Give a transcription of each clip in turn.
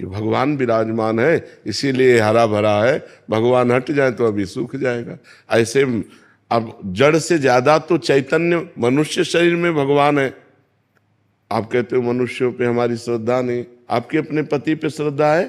कि भगवान विराजमान है इसीलिए हरा भरा है, भगवान हट जाए तो अभी सूख जाएगा। ऐसे अब जड़ से ज्यादा तो चैतन्य मनुष्य शरीर में भगवान है। आप कहते हो मनुष्यों पे हमारी श्रद्धा नहीं, आपकी अपने पति पे श्रद्धा है?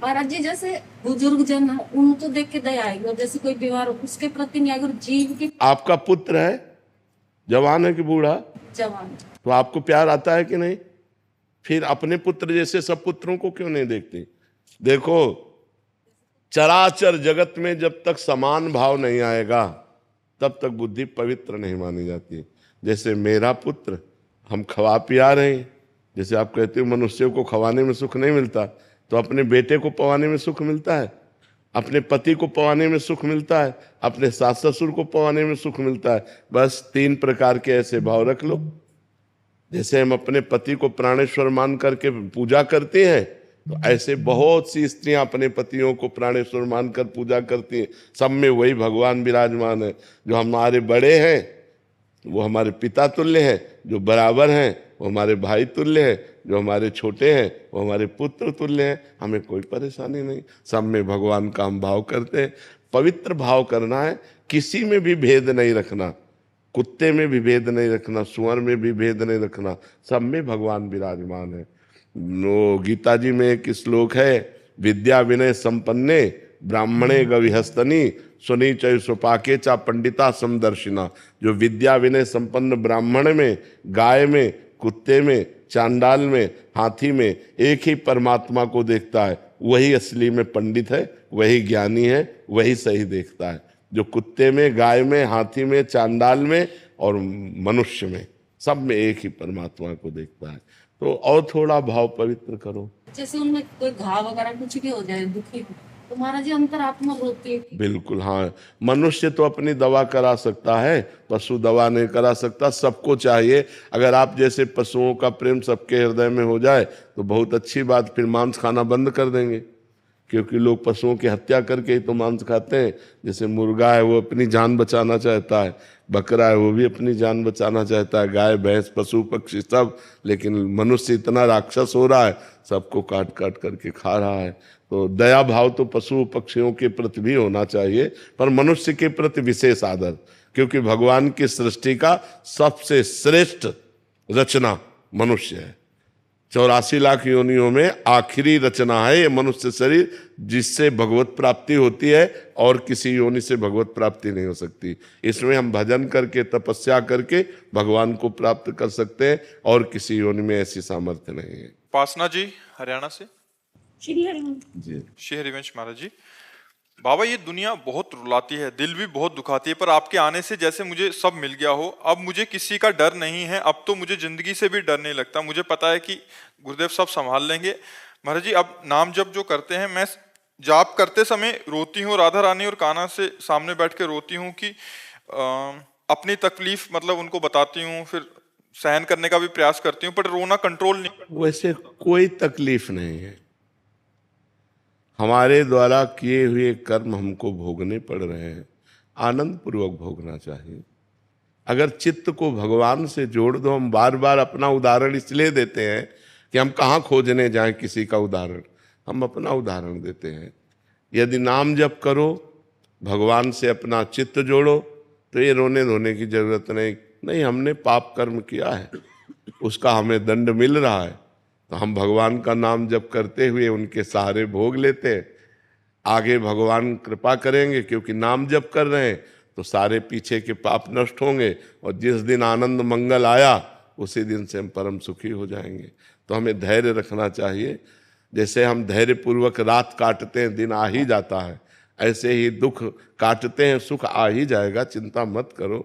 महाराज जी जैसे बुजुर्ग जन है उनको देख के दया आएगी, और जैसे कोई बीमार हो उसके प्रति नहीं आएगी, और जीव की। आपका पुत्र है, जवान है कि बूढ़ा? जवान। तो आपको प्यार आता है कि नहीं? फिर अपने पुत्र जैसे सब पुत्रों को क्यों नहीं देखते? देखो, चराचर जगत में जब तक समान भाव नहीं आएगा तब तक बुद्धि पवित्र नहीं मानी जाती। जैसे मेरा पुत्र, हम खवा पिया रहे हैं, जैसे आप कहते हो मनुष्य को खवाने में सुख नहीं मिलता, तो अपने बेटे को पवाने में सुख मिलता है, अपने पति को पवाने में सुख मिलता है, अपने सास ससुर को पवाने में सुख मिलता है। बस 3 प्रकार के ऐसे भाव रख लो। जैसे हम अपने पति को प्राणेश्वर मान करके पूजा करते हैं, तो ऐसे बहुत सी स्त्रियां अपने पतियों को प्राणेश्वर मानकर पूजा करती हैं। सब में वही भगवान विराजमान है। जो हमारे बड़े हैं वो हमारे पिता तुल्य हैं, जो बराबर हैं वो हमारे भाई तुल्य हैं, जो हमारे छोटे हैं वो हमारे पुत्र तुल्य हैं। हमें कोई परेशानी नहीं, सब में भगवान का हम भाव करते हैं। पवित्र भाव करना है, किसी में भी भेद नहीं रखना, कुत्ते में भी भेद नहीं रखना, सुअर में भी भेद नहीं रखना, सब में भगवान विराजमान है। नो गीता जी में एक श्लोक है, विद्या विनय संपन्ने ब्राह्मणे गविहस्तनी सुनीचय सुपाके चा पंडिता समदर्शिना। जो विद्या विनय संपन्न ब्राह्मण में, गाय में, कुत्ते में, चांडाल में, हाथी में एक ही परमात्मा को देखता है, वही असली में पंडित है, वही ज्ञानी है, वही सही देखता है। जो कुत्ते में, गाय में, हाथी में, चांडाल में और मनुष्य में, सब में एक ही परमात्मा को देखता है। तो और थोड़ा भाव पवित्र करो। जैसे उनमें कोई घाव वगैरह कुछ भी हो जाए दुखी, तो महाराज जी अंतरात्मा रोती है। बिल्कुल, हाँ। मनुष्य तो अपनी दवा करा सकता है, पशु दवा नहीं करा सकता। सबको चाहिए, अगर आप जैसे पशुओं का प्रेम सबके हृदय में हो जाए तो बहुत अच्छी बात, फिर मांस खाना बंद कर देंगे, क्योंकि लोग पशुओं की हत्या करके ही तो मांस खाते हैं। जैसे मुर्गा है वो अपनी जान बचाना चाहता है, बकरा है वो भी अपनी जान बचाना चाहता है, गाय भैंस पशु पक्षी सब। लेकिन मनुष्य इतना राक्षस हो रहा है, सबको काट काट करके खा रहा है। तो दया भाव तो पशु पक्षियों के प्रति भी होना चाहिए, पर मनुष्य के प्रति विशेष आदर, क्योंकि भगवान की सृष्टि का सबसे श्रेष्ठ रचना मनुष्य है। 84 लाख योनियों में आखिरी रचना है ये मनुष्य शरीर, जिससे भगवत प्राप्ति होती है, और किसी योनि से भगवत प्राप्ति नहीं हो सकती। इसमें हम भजन करके, तपस्या करके भगवान को प्राप्त कर सकते हैं, और किसी योनि में ऐसी सामर्थ्य नहीं है। उपासना जी हरियाणा से। श्री हरिवंश जी, श्री हरिवंश महाराज जी। बाबा, ये दुनिया बहुत रुलाती है, दिल भी बहुत दुखाती है, पर आपके आने से जैसे मुझे सब मिल गया हो। अब मुझे किसी का डर नहीं है, अब तो मुझे जिंदगी से भी डर नहीं लगता। मुझे पता है कि गुरुदेव सब संभाल लेंगे। महाराज जी, अब नाम जप जो करते हैं, मैं जाप करते समय रोती हूँ, राधा रानी और कान्हा से सामने बैठ के रोती हूँ कि अपनी तकलीफ मतलब उनको बताती हूँ, फिर सहन करने का भी प्रयास करती हूँ, पर रोना कंट्रोल नहीं। वैसे कोई तकलीफ नहीं है। हमारे द्वारा किए हुए कर्म हमको भोगने पड़ रहे हैं, आनंद पूर्वक भोगना चाहिए। अगर चित्त को भगवान से जोड़ दो, हम बार बार अपना उदाहरण इसलिए देते हैं कि हम कहाँ खोजने जाएं किसी का उदाहरण, हम अपना उदाहरण देते हैं। यदि नाम जप करो, भगवान से अपना चित्त जोड़ो, तो ये रोने धोने की जरूरत नहीं। हमने पाप कर्म किया है, उसका हमें दंड मिल रहा है, तो हम भगवान का नाम जप करते हुए उनके सहारे भोग लेते हैं। आगे भगवान कृपा करेंगे, क्योंकि नाम जप कर रहे हैं तो सारे पीछे के पाप नष्ट होंगे, और जिस दिन आनंद मंगल आया उसी दिन से हम परम सुखी हो जाएंगे। तो हमें धैर्य रखना चाहिए। जैसे हम धैर्य पूर्वक रात काटते हैं, दिन आ ही जाता है, ऐसे ही दुख काटते हैं, सुख आ ही जाएगा, चिंता मत करो।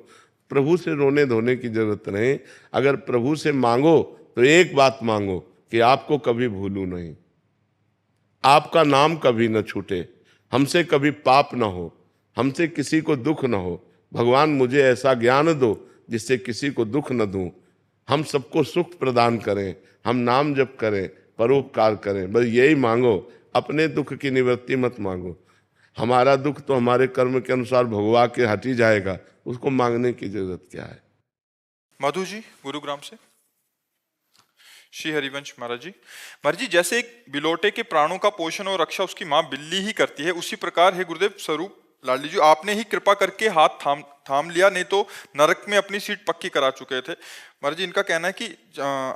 प्रभु से रोने धोने की जरूरत नहीं। अगर प्रभु से मांगो तो एक बात मांगो कि आपको कभी भूलूं नहीं, आपका नाम कभी न छूटे, हमसे कभी पाप न हो, हमसे किसी को दुख न हो। भगवान मुझे ऐसा ज्ञान दो जिससे किसी को दुख न दूं, हम सबको सुख प्रदान करें, हम नाम जप करें, परोपकार करें। बस यही मांगो, अपने दुख की निवृत्ति मत मांगो। हमारा दुख तो हमारे कर्म के अनुसार भगवा के हट ही जाएगा, उसको मांगने की जरूरत क्या है। मधु जी गुरुग्राम से। श्री हरिवंश महाराज जी जैसे एक बिलोटे के प्राणों का पोषण और रक्षा उसकी माँ बिल्ली ही करती है, उसी प्रकार है गुरुदेव स्वरूप लाडली जी आपने ही कृपा करके हाथ थाम लिया, नहीं तो नरक में अपनी सीट पक्की करा चुके थे। महाराज जी इनका कहना है कि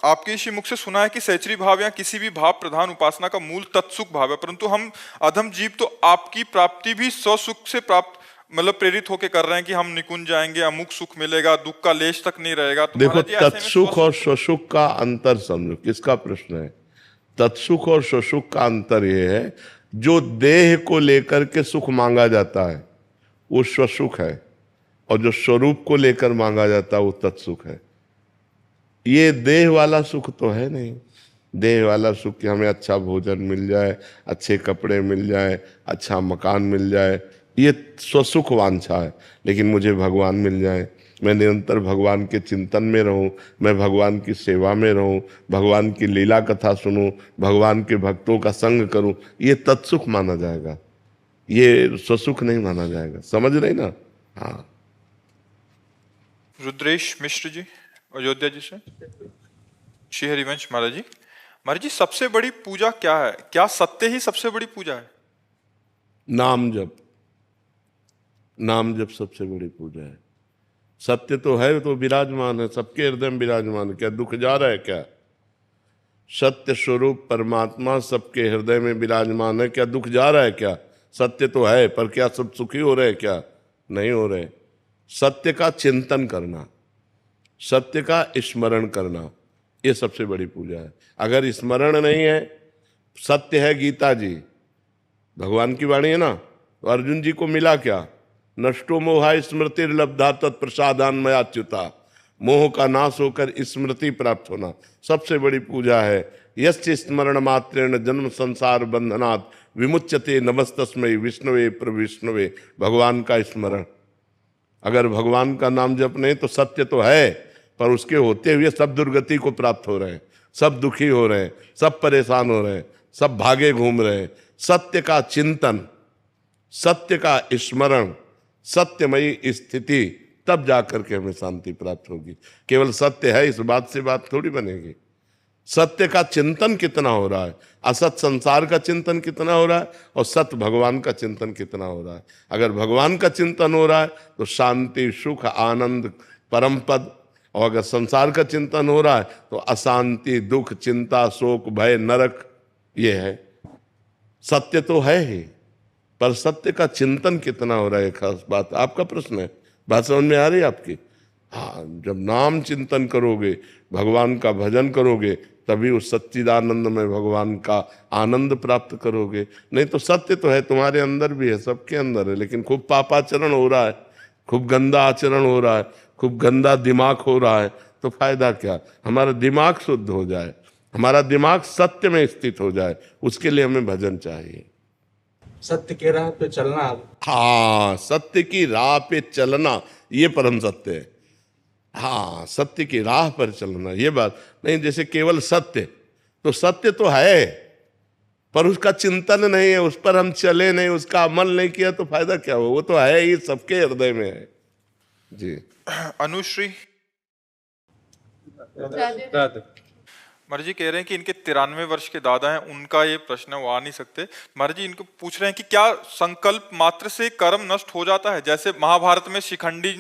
आपके इसी मुख से सुना है कि सहचरी भाव या किसी भी भाव प्रधान उपासना का मूल तत्सुख भाव है, परंतु हम अधम जीव तो आपकी प्राप्ति भी स्वसुख से प्राप्त मतलब प्रेरित होके कर रहे हैं कि हम निकुंज जाएंगे, अमुक सुख मिलेगा, दुख का लेश तक नहीं रहेगा। तो देखो तत्सुख और स्वसुख का अंतर समझो, किसका प्रश्न है? तत्सुख और स्वसुख का अंतर यह है, जो देह को लेकर के सुख मांगा जाता है वो स्वसुख है, और जो स्वरूप को लेकर मांगा जाता है वो तत्सुख है। ये देह वाला सुख तो है नहीं। देह वाला सुख कि हमें अच्छा भोजन मिल जाए, अच्छे कपड़े मिल जाए, अच्छा मकान मिल जाए, ये स्वसुख वांछा है। लेकिन मुझे भगवान मिल जाए, मैं निरंतर भगवान के चिंतन में रहूं, मैं भगवान की सेवा में रहूं, भगवान की लीला कथा सुनूं, भगवान के भक्तों का संग करूं, ये तत्सुख माना जाएगा, ये स्वसुख नहीं माना जाएगा। समझ रहे ना? हाँ। रुद्रेश मिश्र जी अयोध्या जी से। श्री हरिवंश महाराज जी सबसे बड़ी पूजा क्या है? क्या सत्य ही सबसे बड़ी पूजा है? नाम जप, नाम जप सबसे बड़ी पूजा है। सत्य तो है, तो विराजमान है, सबके हृदय में विराजमान है। क्या दुख जा रहा है क्या? सत्य स्वरूप परमात्मा सबके हृदय में विराजमान है, क्या दुख जा रहा है क्या? सत्य तो है, पर क्या सब सुखी हो रहे क्या? नहीं हो रहे। सत्य का चिंतन करना, सत्य का स्मरण करना, ये सबसे बड़ी पूजा है। अगर स्मरण नहीं है, सत्य है गीता जी, भगवान की वाणी है ना, तो अर्जुन जी को मिला क्या? नष्टो मोहा स्मृतिर्लब्धा तत्प्रसादान्मयाच्युता, मोह का नाश होकर स्मृति प्राप्त होना सबसे बड़ी पूजा है। यस्य स्मरण मात्रेण जन्म संसार बंधनात् विमुच्यते नमस्तस्मै विष्णुवे प्रविष्णुवे। भगवान का स्मरण, अगर भगवान का नाम जप नहीं तो सत्य तो है, पर उसके होते हुए सब दुर्गति को प्राप्त हो रहे हैं, सब दुखी हो रहे हैं, सब परेशान हो रहे हैं, सब भागे घूम रहे हैं। सत्य का चिंतन, सत्य का स्मरण, सत्यमयी स्थिति, तब जाकर के हमें शांति प्राप्त होगी। केवल सत्य है इस बात से बात थोड़ी बनेगी। सत्य का चिंतन कितना हो रहा है, असत संसार का चिंतन कितना हो रहा है, और सत्य भगवान का चिंतन कितना हो रहा है। अगर भगवान का चिंतन हो रहा है तो शांति, सुख, आनंद, परम पद, और अगर संसार का चिंतन हो रहा है तो अशांति, दुख, चिंता, शोक, भय, नरक, ये है। सत्य तो है ही, पर सत्य का चिंतन कितना हो रहा है, खास बात। आपका प्रश्न है, बात समझ में आ रही है आपकी? हाँ, जब नाम चिंतन करोगे, भगवान का भजन करोगे, तभी उस सच्चिदानंद में भगवान का आनंद प्राप्त करोगे। नहीं तो सत्य तो है, तुम्हारे अंदर भी है, सबके अंदर है, लेकिन खूब पापाचरण हो रहा है, खूब गंदा आचरण हो रहा है, खूब गंदा दिमाग हो रहा है, तो फायदा क्या? हमारा दिमाग शुद्ध हो जाए, हमारा दिमाग सत्य में स्थित हो जाए, उसके लिए हमें भजन चाहिए। सत्य के राह पे चलना। हाँ, सत्य की राह पे चलना, ये परम सत्य है। हाँ, सत्य की राह पर चलना, ये बात नहीं। जैसे केवल सत्य, तो सत्य तो है, पर उसका चिंतन नहीं है, उस पर हम चले नहीं, उसका अमल नहीं किया, तो फायदा क्या हो? वो तो है ही, सबके हृदय में है जी। अनुश्री राधे। महाराज जी कह रहे हैं कि इनके 93 वर्ष के दादा हैं, उनका ये प्रश्न है, वो आ नहीं सकते। महाराज जी इनको पूछ रहे हैं कि क्या संकल्प मात्र से कर्म नष्ट हो जाता है? जैसे महाभारत में शिखंडी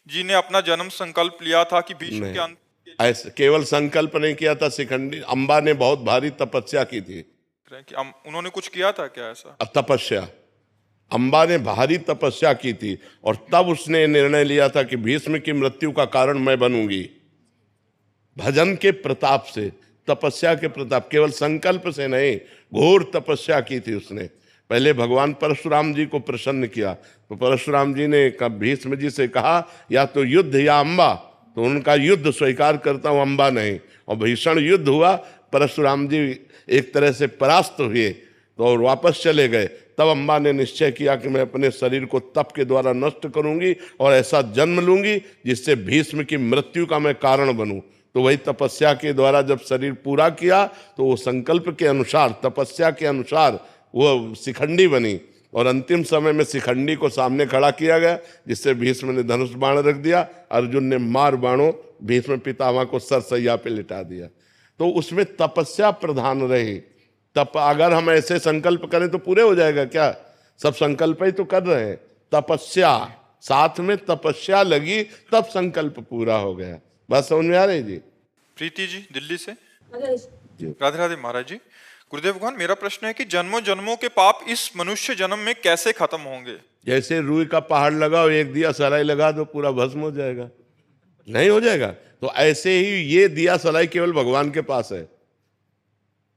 जी ने अपना जन्म संकल्प लिया था कि भीष्म के अंत, ऐसे केवल संकल्प नहीं किया था शिखंडी, अंबा ने बहुत भारी तपस्या की थी। कि उन्होंने कुछ किया था क्या ऐसा? तपस्या, अंबा ने भारी तपस्या की थी, और तब उसने निर्णय लिया था कि भीष्म की मृत्यु का कारण मैं बनूंगी। भजन के प्रताप से, तपस्या के प्रताप, केवल संकल्प से नहीं, घोर तपस्या की थी उसने। पहले भगवान परशुराम जी को प्रसन्न किया, तो परशुराम जी ने भीष्म जी से कहा, या तो युद्ध या अंबा। तो उनका युद्ध स्वीकार करता हूं, अंबा नहीं। और भीषण युद्ध हुआ, परशुराम जी एक तरह से परास्त हुए, तो और वापस चले गए। तब अंबा ने निश्चय किया कि मैं अपने शरीर को तप के द्वारा नष्ट करूंगी, और ऐसा जन्म लूंगी जिससे भीष्म की मृत्यु का मैं कारण बनूं। तो वही तपस्या के द्वारा जब शरीर पूरा किया, तो वो संकल्प के अनुसार, तपस्या के अनुसार वो शिखंडी बनी। और अंतिम समय में शिखंडी को सामने खड़ा किया गया, जिससे भीष्म ने धनुष बाण रख दिया, अर्जुन ने मार बाणों भीष्म पितामह को सरसैया पे लिटा दिया। तो उसमें तपस्या प्रधान रहे। तप अगर हम ऐसे संकल्प करें तो पूरे हो जाएगा क्या? सब संकल्प ही तो कर रहे हैं। तपस्या, साथ में तपस्या लगी तब संकल्प पूरा हो गया। बात समझ में आ रही जी? प्रीति जी दिल्ली से। अगर राधे राधे महाराज जी। गुरुदेव भगवान, मेरा प्रश्न है कि जन्मों जन्मों के पाप इस मनुष्य जन्म में कैसे खत्म होंगे? जैसे रुई का पहाड़ लगाओ, एक दिया सलाई लगा दो, पूरा भस्म हो जाएगा? नहीं हो जाएगा। तो ऐसे ही ये दिया सलाई केवल भगवान के पास है,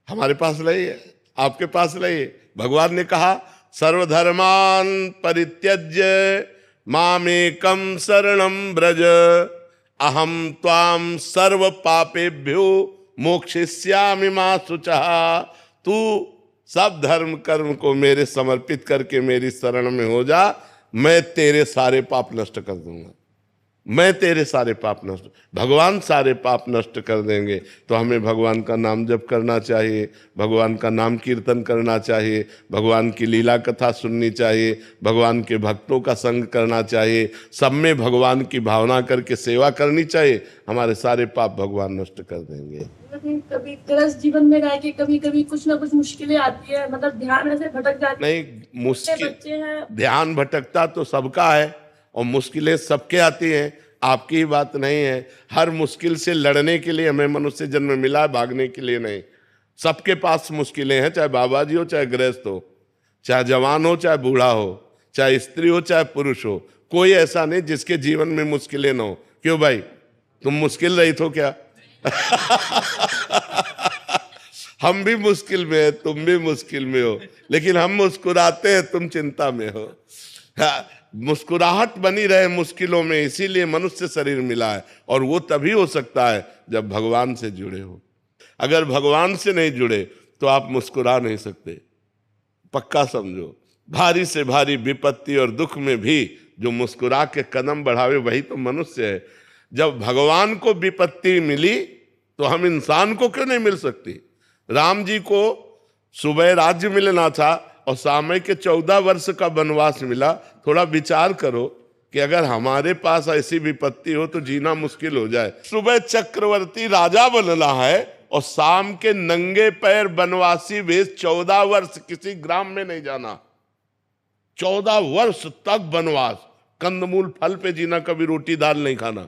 हमारे पास नहीं है, आपके पास नहीं है। भगवान ने कहा सर्वधर्मान परित्यज्य मामेकम शरणम ब्रज अहम त्वाम सर्व पापेभ्यो मोक्षयिष्यामि मा शुचः। तू सब धर्म कर्म को मेरे समर्पित करके मेरी शरण में हो जा, मैं तेरे सारे पाप नष्ट कर दूंगा। मैं तेरे सारे पाप नष्ट, भगवान सारे पाप नष्ट कर देंगे। तो हमें भगवान का नाम जप करना चाहिए, भगवान का नाम कीर्तन करना चाहिए, भगवान की लीला कथा सुननी चाहिए, भगवान के भक्तों का संग करना चाहिए, सब में भगवान की भावना करके सेवा करनी चाहिए। हमारे सारे पाप भगवान नष्ट कर देंगे। कभी ग्रस्त जीवन में रह के कभी कभी कुछ ना कुछ मुश्किलें आती है, मतलब ध्यान ऐसे भटक जाती है। नहीं, मुश्किल बच्चे हैं, ध्यान भटकता तो सबका है और मुश्किलें सबके आती हैं, आपकी ही बात नहीं है। हर मुश्किल से लड़ने के लिए हमें मनुष्य जन्म मिला है, भागने के लिए नहीं। सबके पास मुश्किलें हैं, चाहे बाबा जी हो, चाहे गृहस्थ हो, चाहे जवान हो, चाहे बूढ़ा हो, चाहे स्त्री हो, चाहे पुरुष हो। कोई ऐसा नहीं जिसके जीवन में मुश्किलें ना हो। क्यों भाई, तुम मुश्किल रहित हो क्या? हम भी मुश्किल में है, तुम भी मुश्किल में हो, लेकिन हम मुस्कुराते हैं, तुम चिंता में हो। मुस्कुराहट बनी रहे मुश्किलों में, इसीलिए मनुष्य शरीर मिला है। और वो तभी हो सकता है जब भगवान से जुड़े हो। अगर भगवान से नहीं जुड़े तो आप मुस्कुरा नहीं सकते, पक्का समझो। भारी से भारी विपत्ति और दुख में भी जो मुस्कुरा के कदम बढ़ावे वही तो मनुष्य है। जब भगवान को विपत्ति मिली तो हम इंसान को क्यों नहीं मिल सकती? राम जी को सुबह राज्य मिलना था और सामय के 14 वर्ष का वनवास मिला। थोड़ा विचार करो कि अगर हमारे पास ऐसी विपत्ति हो तो जीना मुश्किल हो जाए। सुबह चक्रवर्ती राजा बनना है और शाम के नंगे पैर वनवासी वेश 14 वर्ष किसी ग्राम में नहीं जाना। 14 वर्ष तक वनवास, कंदमूल फल पे जीना, कभी रोटी दाल नहीं खाना।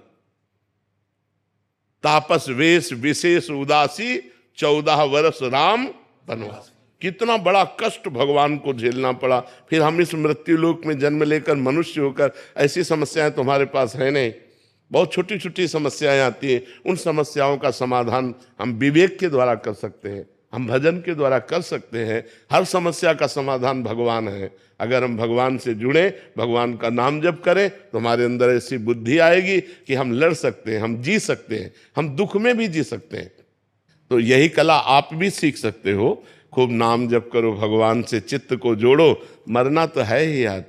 तापस वेश विशेष उदासी 14 वर्ष राम वनवास। कितना बड़ा कष्ट भगवान को झेलना पड़ा। फिर हम इस मृत्यु लोक में जन्म लेकर मनुष्य होकर, ऐसी समस्याएं तुम्हारे पास है नहीं। बहुत छोटी छोटी समस्याएं आती हैं, उन समस्याओं का समाधान हम विवेक के द्वारा कर सकते हैं, हम भजन के द्वारा कर सकते हैं। हर समस्या का समाधान भगवान है। अगर हम भगवान से जुड़े, भगवान का नाम जप करें तो हमारे अंदर ऐसी बुद्धि आएगी कि हम लड़ सकते हैं, हम जी सकते हैं, हम दुख में भी जी सकते हैं। तो यही कला आप भी सीख सकते हो। खूब नाम जप करो, भगवान से चित्त को जोड़ो। मरना तो है ही यार,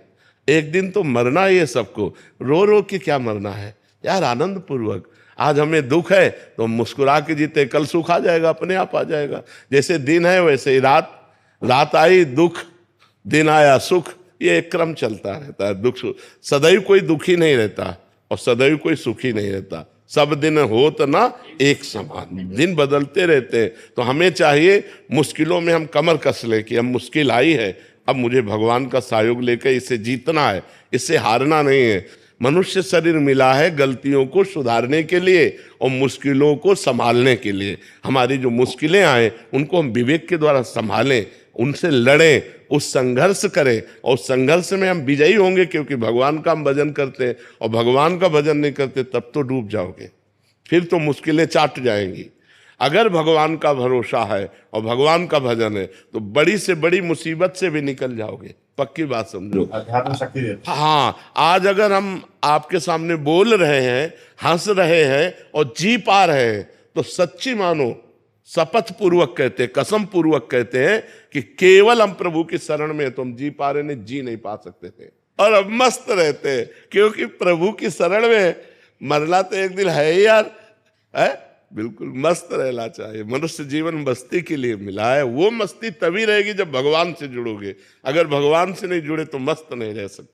एक दिन तो मरना ही है सबको। रो रो के क्या मरना है यार, आनंद पूर्वक। आज हमें दुख है तो मुस्कुरा के जीते, कल सुख आ जाएगा, अपने आप आ जाएगा। जैसे दिन है वैसे ही रात, रात आई दुख, दिन आया सुख, ये एक क्रम चलता रहता है। दुख सदैव कोई दुखी नहीं रहता और सदैव कोई सुखी नहीं रहता। सब दिन होत ना एक समान, दिन बदलते रहते हैं। तो हमें चाहिए मुश्किलों में हम कमर कस लें कि अब मुश्किल आई है, अब मुझे भगवान का सहयोग लेकर इसे जीतना है, इससे हारना नहीं है। मनुष्य शरीर मिला है गलतियों को सुधारने के लिए और मुश्किलों को संभालने के लिए। हमारी जो मुश्किलें आए उनको हम विवेक के द्वारा संभालें, उनसे लड़ें, उस संघर्ष करें और संघर्ष में हम विजयी होंगे, क्योंकि भगवान का हम भजन करते हैं। और भगवान का भजन नहीं करते तब तो डूब जाओगे, फिर तो मुश्किलें चाट जाएंगी। अगर भगवान का भरोसा है और भगवान का भजन है तो बड़ी से बड़ी मुसीबत से भी निकल जाओगे, पक्की बात समझो। अध्यात्म शक्ति देता है। हाँ, आज अगर हम आपके सामने बोल रहे हैं, हंस रहे हैं और जी पा रहे हैं तो सच्ची मानो, शपथ पूर्वक कहते, कसम पूर्वक कहते हैं कि केवल हम प्रभु की शरण में तो हम जी पा रहे, नहीं जी नहीं पा सकते थे। और अब मस्त रहते हैं क्योंकि प्रभु की शरण में मरना तो एक दिन है ही यार, है बिल्कुल मस्त रहना चाहिए। मनुष्य जीवन मस्ती के लिए मिला है। वो मस्ती तभी रहेगी जब भगवान से जुड़ोगे। अगर भगवान से नहीं जुड़े तो मस्त नहीं रह सकते।